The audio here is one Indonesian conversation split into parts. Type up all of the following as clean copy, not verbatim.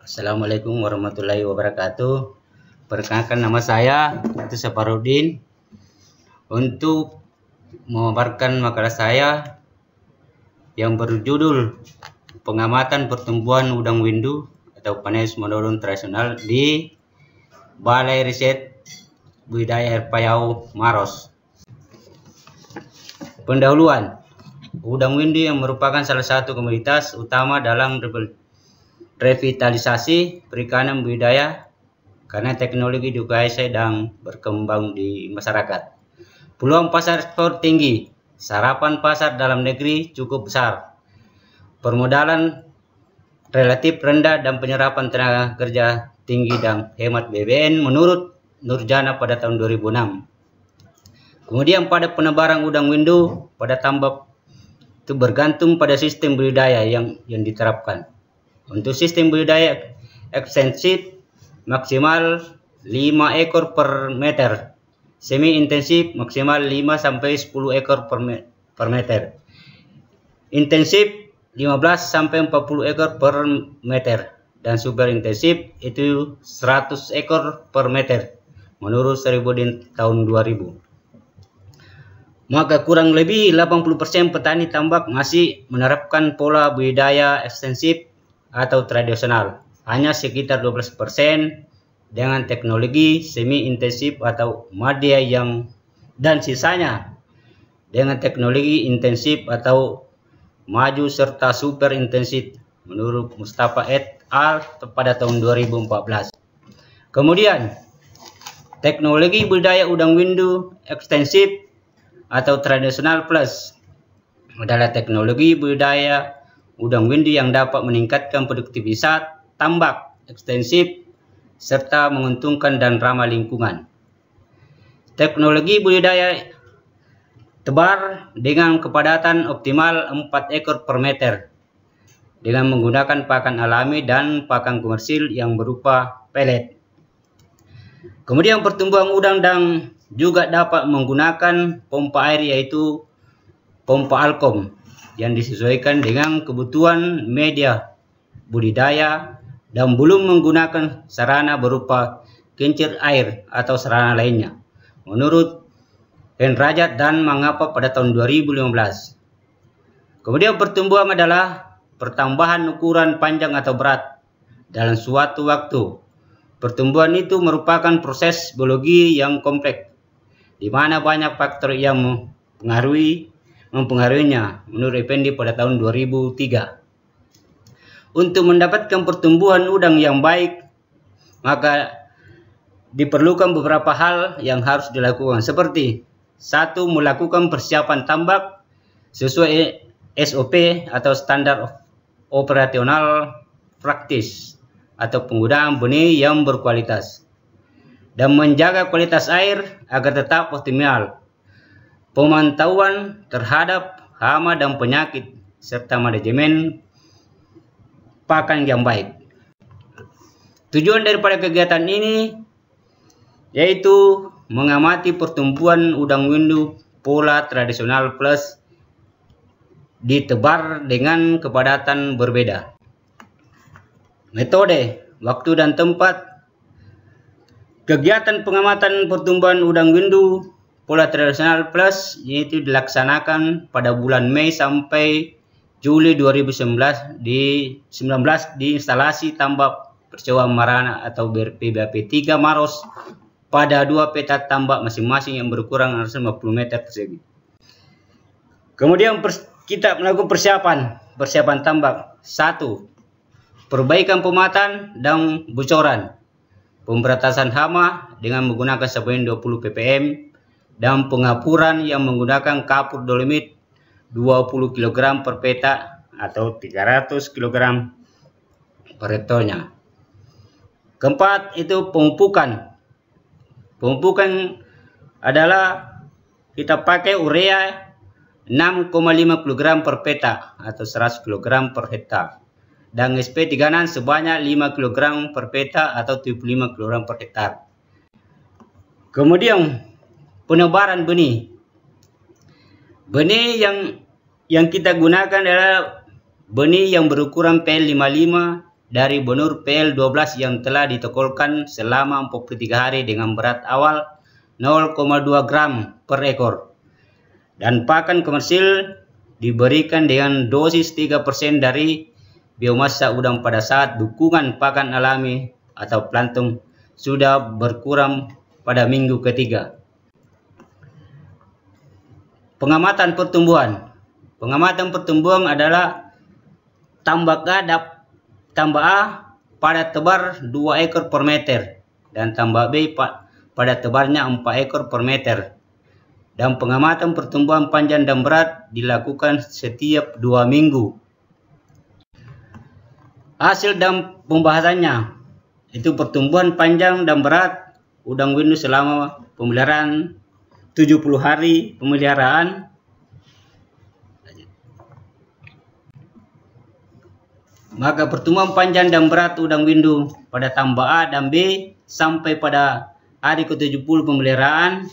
Assalamualaikum warahmatullahi wabarakatuh. Perkenalkan, nama saya itu Saparudin. Untuk memaparkan makalah saya yang berjudul Pengamatan Pertumbuhan Udang Windu atau Paneus Monoron Tradisional di Balai Riset Budidaya Air Payau Maros. Pendahuluan. Udang windu yang merupakan salah satu komoditas utama dalam revitalisasi perikanan budidaya karena teknologi juga sedang berkembang di masyarakat. Peluang pasar ekspor tinggi, sarapan pasar dalam negeri cukup besar, permodalan relatif rendah dan penyerapan tenaga kerja tinggi dan hemat BBN menurut Nurjana pada tahun 2006. Kemudian pada penebaran udang windu pada tambak itu bergantung pada sistem budidaya yang diterapkan. Untuk sistem budidaya ekstensif maksimal 5 ekor per meter, semi intensif maksimal 5 sampai 10 ekor per meter, intensif 15 sampai 40 ekor per meter, dan super intensif itu 100 ekor per meter menurut Saribudin tahun 2000. Maka kurang lebih 80% petani tambak masih menerapkan pola budidaya ekstensif atau tradisional. Hanya sekitar 12% dengan teknologi semi intensif atau media dan sisanya dengan teknologi intensif atau maju serta super intensif menurut Mustafa et al. Pada tahun 2014. Kemudian teknologi budidaya udang windu ekstensif atau tradisional plus adalah teknologi budidaya udang windu yang dapat meningkatkan produktivitas tambak ekstensif serta menguntungkan dan ramah lingkungan. Teknologi budidaya tebar dengan kepadatan optimal 4 ekor per meter dengan menggunakan pakan alami dan pakan komersil yang berupa pelet. Kemudian pertumbuhan udang dan juga dapat menggunakan pompa air yaitu pompa Alkom yang disesuaikan dengan kebutuhan media budidaya dan belum menggunakan sarana berupa kincir air atau sarana lainnya menurut Henrajat dan Mangapa pada tahun 2015. Kemudian pertumbuhan adalah pertambahan ukuran panjang atau berat dalam suatu waktu. Pertumbuhan itu merupakan proses biologi yang kompleks di mana banyak faktor yang mempengaruhinya menurut Effendi pada tahun 2003. Untuk mendapatkan pertumbuhan udang yang baik, maka diperlukan beberapa hal yang harus dilakukan seperti 1. Melakukan persiapan tambak sesuai SOP atau standar operasional praktis atau penggunaan benih yang berkualitas dan menjaga kualitas air agar tetap optimal. Pemantauan terhadap hama dan penyakit serta manajemen pakan yang baik. Tujuan daripada kegiatan ini yaitu mengamati pertumbuhan udang windu pola tradisional plus ditebar dengan kepadatan berbeda. Metode, waktu dan tempat. Kegiatan pengamatan pertumbuhan udang windu pola tradisional plus yaitu dilaksanakan pada bulan Mei sampai Juli 2019 di instalasi tambak persewa Marana atau PBAP 3 Maros pada 2 peta tambak masing-masing yang berkurang 50 meter persegi. Kemudian kita melakukan persiapan tambak. 1. Perbaikan pemetaan dan bocoran. Pemberantasan hama dengan menggunakan saponin 20 ppm dan pengapuran yang menggunakan kapur dolomit 20 kg per peta atau 300 kg per hektarnya. Keempat itu pemupukan. Pemupukan adalah kita pakai urea 6,5 kg per peta atau 100 kg per hektar. Dan SP3 sebanyak 5 kg per peta atau 75 kg per hektar. Kemudian penebaran benih. Benih yang kita gunakan adalah benih yang berukuran PL55 dari benur PL12 yang telah ditokolkan selama 43 hari dengan berat awal 0,2 gram per ekor. Dan pakan komersil diberikan dengan dosis 3% dari biomasa udang pada saat dukungan pakan alami atau plankton sudah berkurang pada minggu ketiga. Pengamatan pertumbuhan. Pengamatan pertumbuhan adalah tambak A pada tebar 2 ekor per meter dan tambak B pada tebarnya 4 ekor per meter. Dan pengamatan pertumbuhan panjang dan berat dilakukan setiap 2 minggu. Hasil dan pembahasannya itu pertumbuhan panjang dan berat udang windu selama pemeliharaan 70 hari pemeliharaan. Maka pertumbuhan panjang dan berat udang windu pada tambak A dan B sampai pada hari ke-70 pemeliharaan,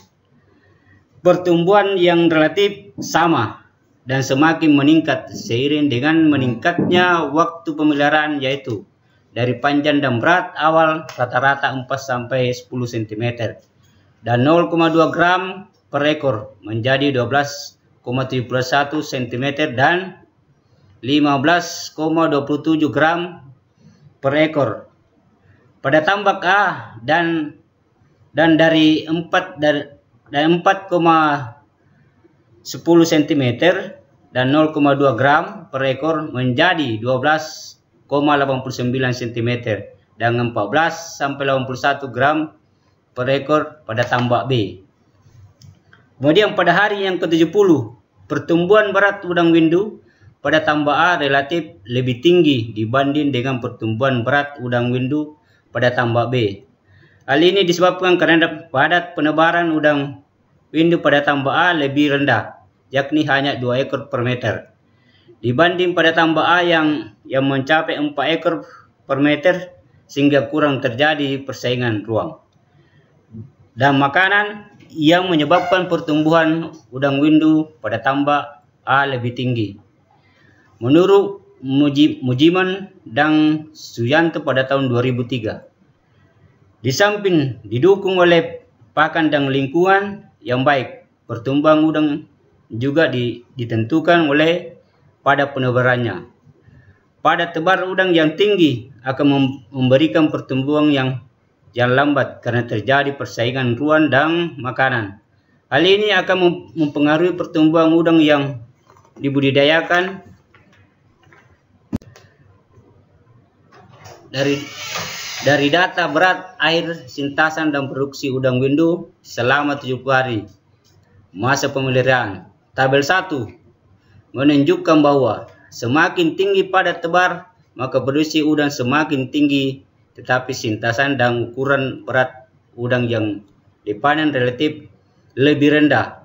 pertumbuhan yang relatif sama dan semakin meningkat seiring dengan meningkatnya waktu pemeliharaan, yaitu dari panjang dan berat awal rata-rata 4 sampai 10 cm dan 0,2 gram per ekor menjadi 12,71 cm dan 15,27 gram per ekor pada tambak A dan dari 4,10 cm dan 0,2 gram per ekor menjadi 12,89 cm dan 14 sampai 81 gram per ekor pada tambak B. Kemudian pada hari yang ke-70, pertumbuhan berat udang windu pada tambak A relatif lebih tinggi dibanding dengan pertumbuhan berat udang windu pada tambak B. Hal ini disebabkan karena padat penebaran udang windu pada tambak A lebih rendah, yakni hanya 2 ekor per meter, dibanding pada tambak A yang mencapai 4 ekor per meter, sehingga kurang terjadi persaingan ruang dan makanan yang menyebabkan pertumbuhan udang windu pada tambak A lebih tinggi. Menurut Mujiman dan Suyanto pada tahun 2003, di samping didukung oleh pakan dan lingkungan yang baik, pertumbuhan udang juga ditentukan oleh pada penebarannya. Pada tebar udang yang tinggi akan memberikan pertumbuhan yang lambat karena terjadi persaingan ruang dan makanan. Hal ini akan mempengaruhi pertumbuhan udang yang dibudidayakan. Dari data berat air sintasan dan produksi udang windu selama 70 hari masa pemeliharaan, tabel 1 menunjukkan bahwa semakin tinggi pada tebar maka produksi udang semakin tinggi, tetapi sintasan dan ukuran berat udang yang dipanen relatif lebih rendah.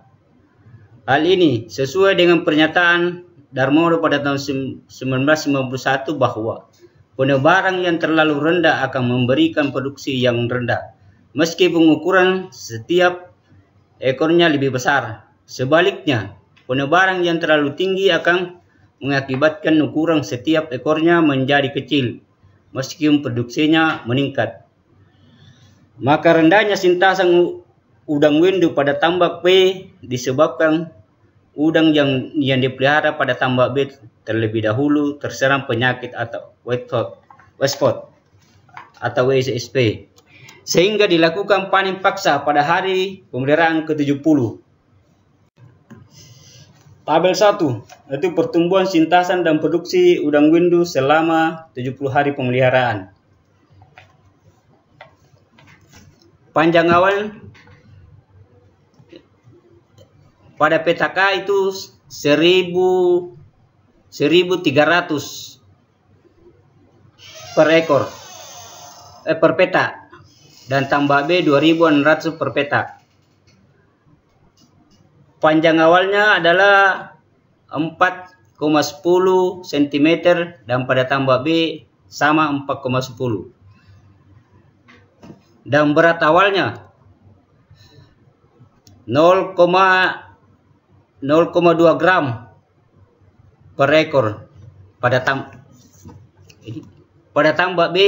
Hal ini sesuai dengan pernyataan Darmono pada tahun 1991 bahwa penebaran yang terlalu rendah akan memberikan produksi yang rendah, meskipun ukuran setiap ekornya lebih besar. Sebaliknya, penebaran yang terlalu tinggi akan mengakibatkan ukuran setiap ekornya menjadi kecil, meskipun produksinya meningkat. Maka rendahnya sintasan udang windu pada tambak B disebabkan udang yang dipelihara pada tambak B terlebih dahulu terserang penyakit atau white spot atau WSSP, sehingga dilakukan panen paksa pada hari pemeliharaan ke-70. Tabel 1 itu pertumbuhan sintasan dan produksi udang windu selama 70 hari pemeliharaan. Panjang awal pada peta K itu 1.300 per ekor per peta, dan tambak B 2.600 per peta. Panjang awalnya adalah 4,10 cm dan pada tambak B sama 4,10. Dan berat awalnya 0,2 gram per ekor pada pada tambak B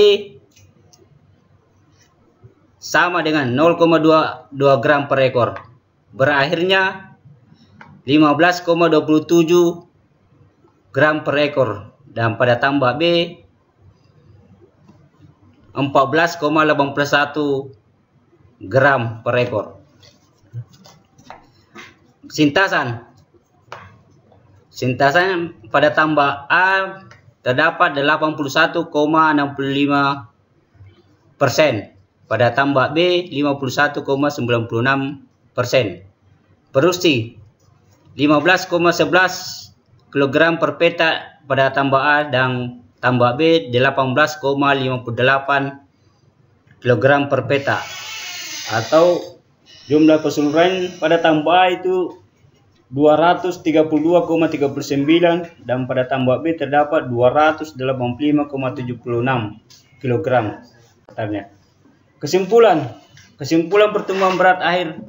sama dengan 0,22 gram per ekor. Berakhirnya 15,27 gram per ekor. Dan pada tambak B 14,81 gram per ekor. Sintasan pada tambak A terdapat 81,65%. Pada tambak B 51,96%. Produksi 15,11 kg per petak pada tambak A dan tambak B 18,58 kg per petak, atau jumlah keseluruhan pada tambak A itu 232,39 dan pada tambak B terdapat 285,76 kg. Kesimpulan pertumbuhan berat akhir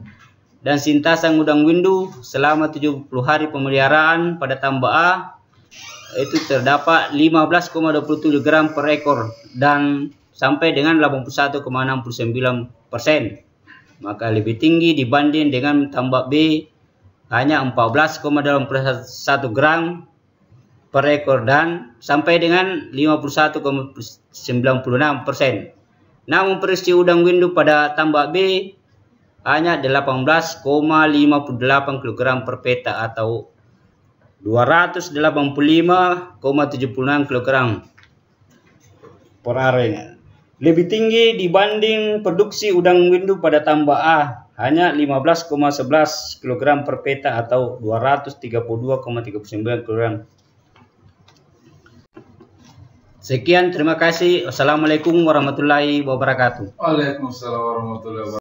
dan sintasan udang windu selama 70 hari pemeliharaan pada tambak A itu terdapat 15,27 gram per ekor dan sampai dengan 81,69%. Maka lebih tinggi dibanding dengan tambak B hanya 14,81 gram per ekor dan sampai dengan 51,96%. Namun produksi udang windu pada tambak B hanya 18,58 kg per petak atau 285,76 kg per arenya. Lebih tinggi dibanding produksi udang windu pada tambak A hanya 15,11 kg per petak atau 232,39 kg. Sekian, terima kasih. Wassalamualaikum warahmatullahi wabarakatuh. Waalaikumsalam warahmatullahi wabarakatuh.